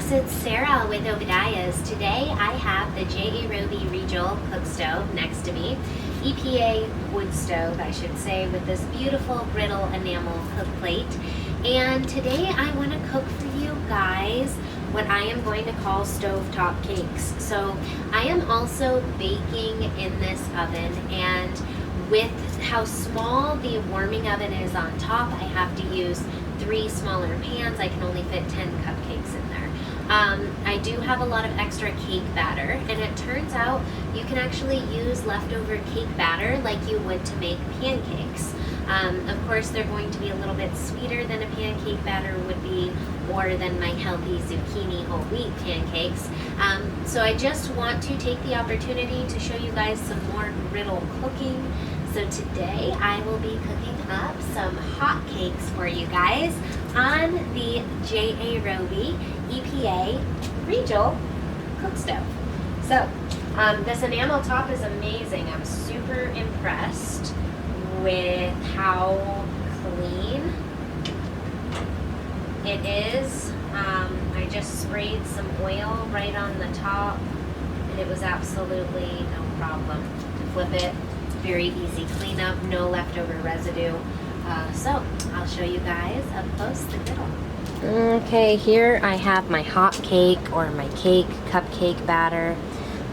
folks, it's Sarah with Obadiah's. Today I have the Roby Rigel cook stove next to me. EPA wood stove, I should say, with this beautiful Griddle enamel cook plate. And today I want to cook for you guys what I am going to call stovetop cakes. So I am also baking in this oven, and with how small the warming oven is on top, I have to use 3 smaller pans. I can only fit 10 cupcakes in there. I do have a lot of extra cake batter, and it turns out you can actually use leftover cake batter like you would to make pancakes. Of course, they're going to be a little bit sweeter than a pancake batter would be, or than my healthy zucchini whole wheat pancakes. So I just want to take the opportunity to show you guys some more griddle cooking. So today I will be cooking up some hot cakes for you guys on the Roby EPA Rigel cook stove. So this enamel top is amazing. I'm super impressed with how clean it is. I just sprayed some oil right on the top, and it was absolutely no problem to flip it. Very easy cleanup, no leftover residue. So I'll show you guys up close the griddle. Okay, here I have my hot cake, or my cake cupcake batter,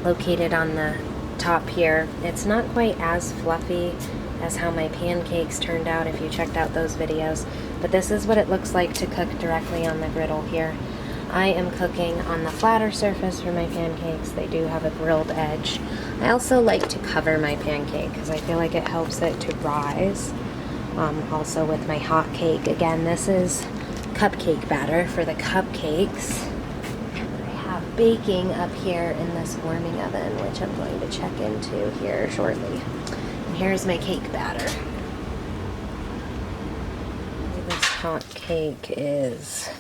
located on the top here. It's not quite as fluffy as how my pancakes turned out if you checked out those videos, but this is what it looks like to cook directly on the griddle here. I am cooking on the flatter surface for my pancakes. They do have a grilled edge. I also like to cover my pancake because I feel like it helps it to rise. Also with my hot cake, again, this is cupcake batter for the cupcakes. I have baking up here in this warming oven, which I'm going to check into here shortly. And here's my cake batter. This hot cake is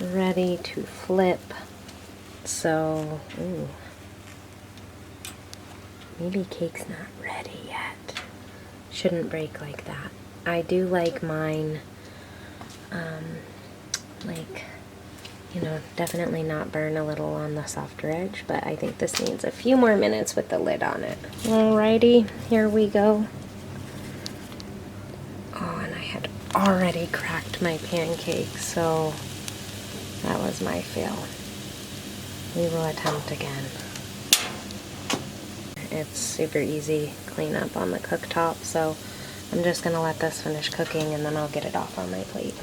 ready to flip. So, ooh, maybe cake's not ready yet. Shouldn't break like that. I do like mine, definitely not burn a little on the softer edge, but I think this needs a few more minutes with the lid on it. Alrighty, here we go. Oh, and I had already cracked my pancake, so that was my fail. We will attempt again. It's super easy cleanup on the cooktop, so I'm just gonna let this finish cooking and then I'll get it off on my plate.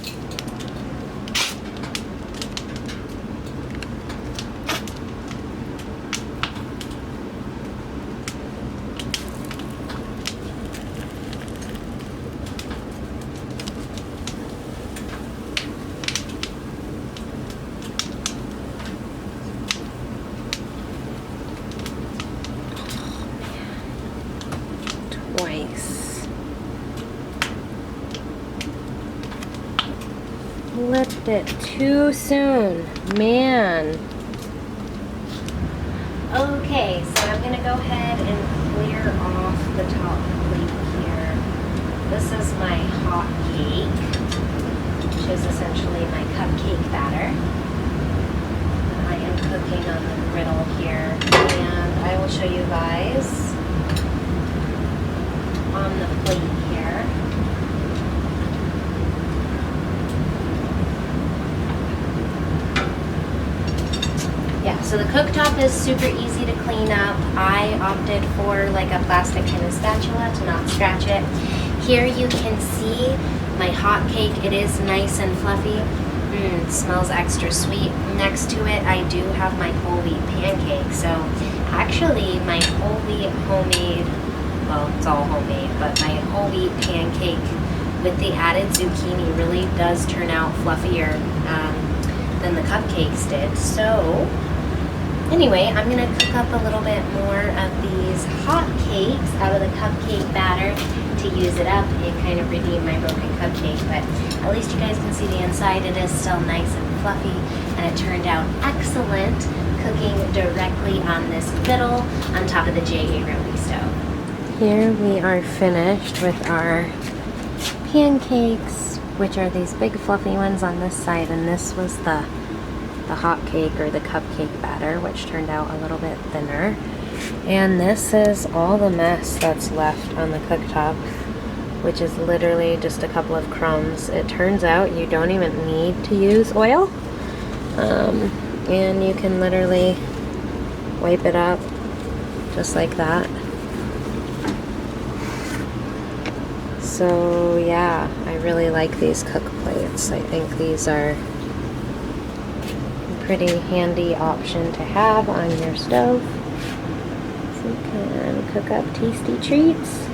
Twice. Flipped it too soon, man. Okay, so I'm gonna go ahead and clear off the top plate here. This is my hot cake, which is essentially my cupcake batter. I am cooking on the griddle here, and I will show you guys on the plate here. Yeah, so the cooktop is super easy to clean up. I opted for like a plastic kind of spatula to not scratch it. Here you can see my hot cake. It is nice and fluffy. It smells extra sweet. Next to it, I do have my whole wheat pancake. So actually my whole wheat homemade, well, it's all homemade, but my whole wheat pancake with the added zucchini really does turn out fluffier than the cupcakes did. So anyway, I'm gonna cook up a little bit more of these hot cakes out of the cupcake batter to use it up and kind of redeem my broken cupcake. But at least you guys can see the inside. It is still nice and fluffy, and it turned out excellent cooking directly on this griddle on top of the Roby stove. Here we are finished with our pancakes, which are these big fluffy ones on this side, and this was the the hot cake or the cupcake batter, which turned out a little bit thinner. And this is all the mess that's left on the cooktop, which is literally just a couple of crumbs. It turns out you don't even need to use oil, and you can literally wipe it up just like that. So yeah, I really like these cook plates. I think these are a pretty handy option to have on your stove. So you can cook up tasty treats.